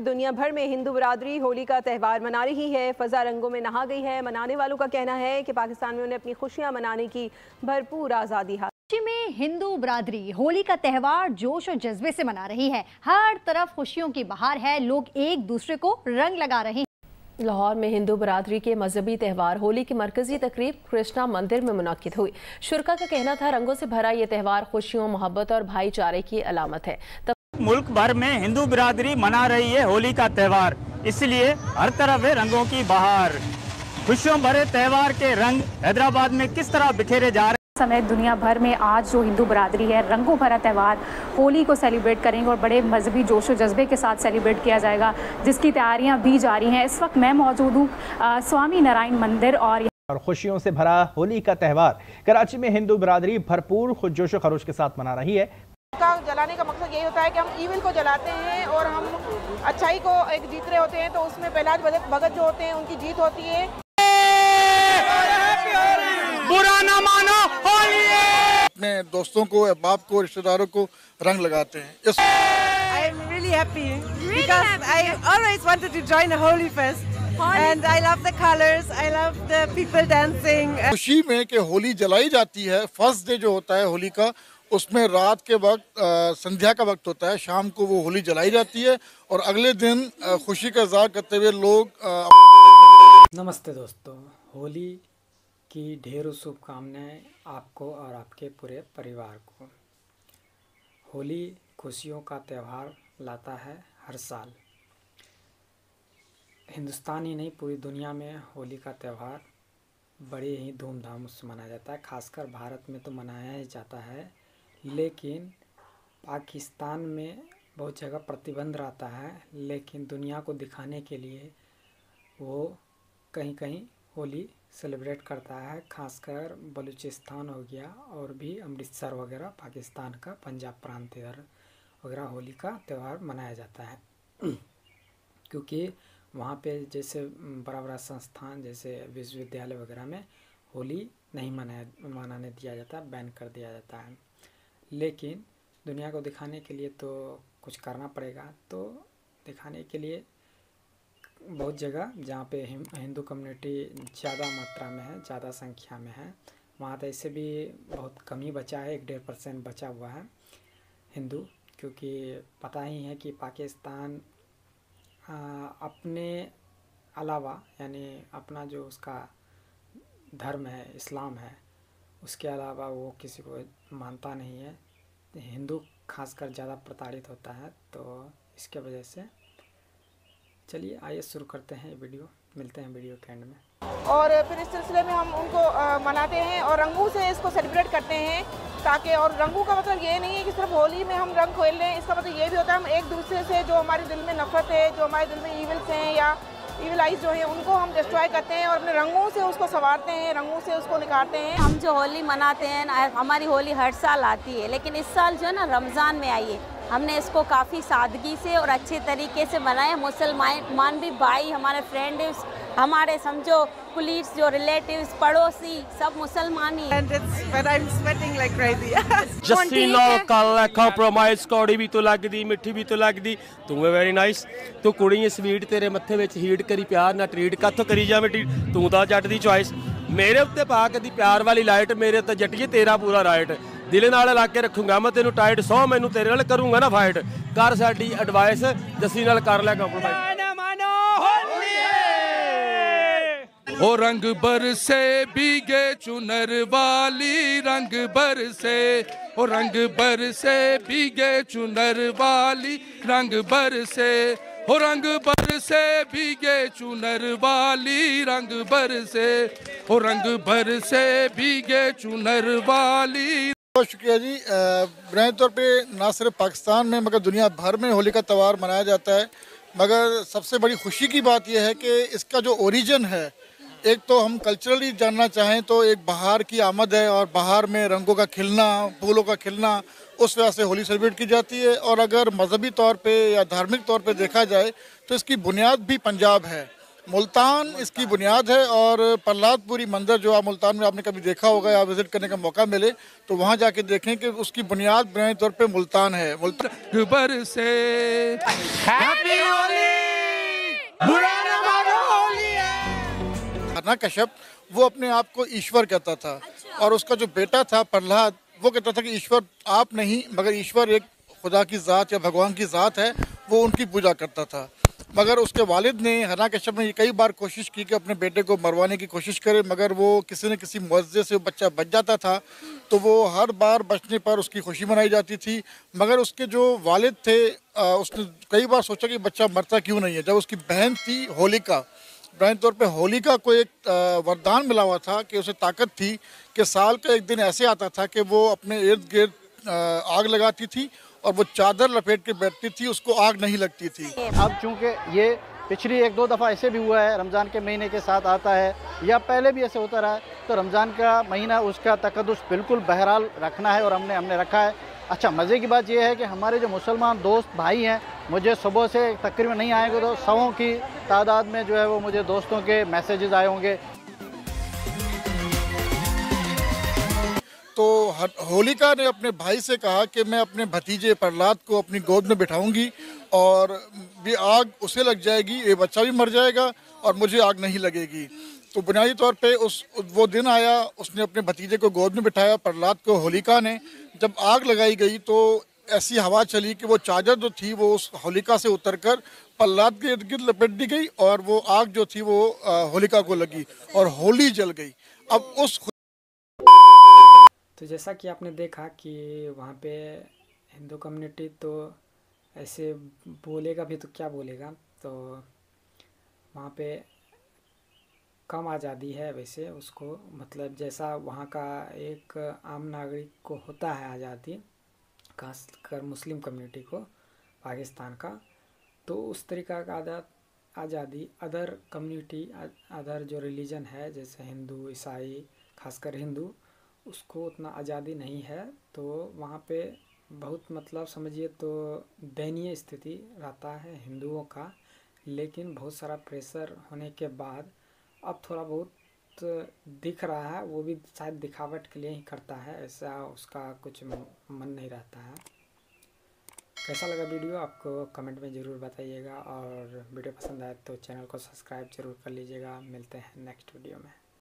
दुनिया भर में हिंदू बरादरी होली का त्यौहार मना रही है। फजा रंगों में नहा गई है। मनाने वालों का कहना है कि पाकिस्तान में उन्हें अपनी खुशियां मनाने की भरपूर आज़ादी हासिल। में हिंदू बरादरी होली का त्यौहार जोश और जज्बे से मना रही है। हर तरफ खुशियों की बहार है। लोग एक दूसरे को रंग लगा रहे हैं। लाहौर में हिंदू बरादरी के मजहबी त्यौहार होली की मरकजी तकरीब कृष्णा मंदिर में मुनक्किद हुई। शुरका का कहना था रंगों से भरा ये त्यौहार खुशियों, मोहब्बत और भाईचारे की अलामत है। मुल्क भर में हिंदू बिरादरी मना रही है होली का त्यौहार, इसलिए हर तरफ है रंगों की बहार। खुशियों भरे त्यौहार के रंग हैदराबाद में किस तरह बिखेरे जा रहे हैं। समय दुनिया भर में आज जो हिंदू बरादरी है रंगों भरा त्यौहार होली को सेलिब्रेट करेंगे और बड़े मजहबी जोश और जज्बे के साथ सेलिब्रेट किया जाएगा, जिसकी तैयारियां भी जारी हैं। इस वक्त मैं मौजूद हूँ स्वामी नारायण मंदिर और खुशियों से भरा होली का त्यौहार कराची में हिंदू बरादरी भरपूर खुशजोश खरोश के साथ मना रही है। जलाने का मकसद यही होता है कि हम ईविल को जलाते हैं और हम अच्छाई को एक जीत रहे होते हैं। तो उसमें प्रहलाद भगत जो होते हैं उनकी जीत होती है। बुरा ना मानो होली है। अपने दोस्तों को, अहबाब को, रिश्तेदारों को रंग लगाते हैं। I am really happy because I always wanted to join a holy fest and I love the colors, I love the people dancing. खुशी में कि होली जलाई जाती है। फर्स्ट डे जो होता है होली का, उसमें रात के वक्त संध्या का वक्त होता है, शाम को वो होली जलाई जाती है और अगले दिन खुशी का इज़हार करते हुए लोग। नमस्ते दोस्तों, होली की ढेरों शुभकामनाएं आपको और आपके पूरे परिवार को। होली खुशियों का त्यौहार लाता है हर साल। हिंदुस्तान ही नहीं, पूरी दुनिया में होली का त्यौहार बड़े ही धूमधाम से मनाया जाता है। खासकर भारत में तो मनाया ही जाता है, लेकिन पाकिस्तान में बहुत जगह प्रतिबंध रहता है। लेकिन दुनिया को दिखाने के लिए वो कहीं कहीं होली सेलिब्रेट करता है। खासकर बलूचिस्तान हो गया और भी अमृतसर वगैरह पाकिस्तान का, पंजाब प्रांत इधर वगैरह होली का त्यौहार मनाया जाता है। क्योंकि वहाँ पे जैसे बड़ा बड़ा संस्थान जैसे विश्वविद्यालय वगैरह में होली नहीं मनाने दिया जाता, बैन कर दिया जाता है। लेकिन दुनिया को दिखाने के लिए तो कुछ करना पड़ेगा। तो दिखाने के लिए बहुत जगह जहाँ पे हिंदू कम्युनिटी ज़्यादा मात्रा में है, ज़्यादा संख्या में है, वहाँ तो ऐसे भी बहुत कम ही बचा है, 1-1.5% बचा हुआ है हिंदू। क्योंकि पता ही है कि पाकिस्तान अपने अलावा यानी अपना जो उसका धर्म है, इस्लाम है, उसके अलावा वो किसी को मानता नहीं है। हिंदू खासकर ज़्यादा प्रताड़ित होता है। तो इसके वजह से चलिए आइए शुरू करते हैं वीडियो। मिलते हैं वीडियो के एंड में। और फिर इस सिलसिले में हम उनको मनाते हैं और रंगों से इसको सेलिब्रेट करते हैं ताकि, और रंगों का मतलब ये नहीं है कि सिर्फ होली में हम रंग खेल लें। इसका मतलब ये भी होता है हम एक दूसरे से जो हमारे दिल में नफरत है, जो हमारे दिल में ईविल्स हैं या ईविल आइज जो है, उनको हम डिस्ट्रॉय करते हैं और अपने रंगों से उसको संवारते हैं, रंगों से उसको निखारते हैं। हम जो होली मनाते हैं ना, हमारी होली हर साल आती है, लेकिन इस साल जो है ना रमज़ान में आई है। हमने इसको काफ़ी सादगी से और अच्छे तरीके से मनाया। मुसलमान भी भाई, हमारे फ्रेंड्स, हमारे समझो कुलीग्स, जो रिलेटिव्स, पड़ोसी सब मुसलमान ही। But I'm sweating like crazy. Jassi लो काला कंप्रोमाइज कौड़ी भी तो लगदी, मिठी भी तो लगदी। तू है वेरी नाइस। तू कुड़ी स्वीट तेरे मत्थे विच हीट करी प्यार ना ट्रीट कत्थों करी जावे ट्रीट। तू दा जट दी चॉइस मेरे उत्ते पा कदी प्यार वाली लाइट, मेरे उत्ते जट्टिए तेरा पूरा राइट। दिल नाल ला के रखूंगा मैं तेनू टाइट, सौ मैनू तेरे नाल करूंगा ना फाइट। कर साडी एडवाइस जस्सी नाल कर ले कंप्रोमाइज। ओ रंग बरसे भीगे चुनर वाली, रंग बरसे, ओ रंग बरसे भीगे चुनर वाली, रंग बरसे, ओ रंग बरसे भीगे चुनर वाली, रंग बरसे, ओ रंग बरसे भीगे चुनर वाली। बहुत शुक्रिया जी। बुनियादी तौर पे ना सिर्फ पाकिस्तान में मगर दुनिया भर में होली का त्यौहार मनाया जाता है। मगर सबसे बड़ी खुशी की बात यह है कि इसका जो ओरिजिन है, एक तो हम कल्चरली जानना चाहें तो एक बहार की आमद है और बहार में रंगों का खिलना, फूलों का खिलना, उस वजह से होली सेलिब्रेट की जाती है। और अगर मजहबी तौर पे या धार्मिक तौर पे देखा जाए तो इसकी बुनियाद भी पंजाब है, मुल्तान इसकी बुनियाद है। और प्रहलादपुरी मंदिर जो आप मुल्तान में आपने कभी देखा होगा या विजिट करने का मौका मिले तो वहाँ जाके देखें कि उसकी बुनियाद बुनियादी तौर पे मुल्तान है। मुल्तान बरसे हैप्पी होली। हिरण्यकश्यप, वो अपने आप को ईश्वर कहता था। और उसका जो बेटा था प्रहलाद, वो कहता था कि ईश्वर आप नहीं, मगर ईश्वर एक खुदा की ज़ात या भगवान की ज़ात है, वो उनकी पूजा करता था। मगर उसके वालिद ने, हिरण्यकश्यप ने कई बार कोशिश की कि अपने बेटे को मरवाने की कोशिश करे, मगर वो किसी न किसी मुआवजे से बच्चा बच जाता था। तो वो हर बार बचने पर उसकी खुशी मनाई जाती थी। मगर उसके जो वालिद थे, उसने कई बार सोचा कि बच्चा मरता क्यों नहीं है। जब उसकी बहन थी होलिका, बुनियादी तौर पे होलिका को एक वरदान मिला हुआ था कि उसे ताकत थी कि साल का एक दिन ऐसे आता था कि वो अपने इर्द गिर्द आग लगाती थी और वो चादर लपेट के बैठती थी, उसको आग नहीं लगती थी। अब चूँकि ये पिछली 1-2 दफ़ा ऐसे भी हुआ है, रमज़ान के महीने के साथ आता है या पहले भी ऐसे होता रहा है, तो रमज़ान का महीना उसका तक़द्दुस बिल्कुल बहरहाल रखना है और हमने रखा है। अच्छा, मज़े की बात यह है कि हमारे जो मुसलमान दोस्त भाई हैं, मुझे सुबह से तकरीबन नहीं आएंगे तो सौों की तादाद में जो है वो मुझे दोस्तों के मैसेजेस आए होंगे। तो होलिका ने अपने भाई से कहा कि मैं अपने भतीजे प्रहलाद को अपनी गोद में बिठाऊंगी और भी आग उसे लग जाएगी, ये बच्चा भी मर जाएगा और मुझे आग नहीं लगेगी। तो बुनियादी तौर पे वो दिन आया, उसने अपने भतीजे को गोद में बिठाया प्रहलाद को। होलिका ने जब आग लगाई गई तो ऐसी हवा चली कि वो चादर जो थी वो उस होलिका से उतरकर प्रहलाद के इर्द गिर्द लपेट दी गई और वो आग जो थी वो होलिका को लगी और होली जल गई। अब उस तो जैसा कि आपने देखा कि वहाँ पे हिंदू कम्युनिटी तो ऐसे बोलेगा भी तो क्या बोलेगा, तो वहाँ पे कम आज़ादी है वैसे उसको, मतलब जैसा वहाँ का एक आम नागरिक को होता है आज़ादी, खासकर मुस्लिम कम्युनिटी को पाकिस्तान का, तो उस तरीका का आज़ादी अदर कम्युनिटी, अदर जो रिलीजन है जैसे हिंदू, ईसाई, खासकर हिंदू, उसको उतना आज़ादी नहीं है। तो वहाँ पे बहुत मतलब समझिए तो दयनीय स्थिति रहता है हिंदुओं का। लेकिन बहुत सारा प्रेशर होने के बाद अब थोड़ा बहुत दिख रहा है, वो भी शायद दिखावट के लिए ही करता है, ऐसा उसका कुछ मन नहीं रहता है। कैसा लगा वीडियो आपको कमेंट में ज़रूर बताइएगा और वीडियो पसंद आए तो चैनल को सब्सक्राइब ज़रूर कर लीजिएगा। मिलते हैं नेक्स्ट वीडियो में।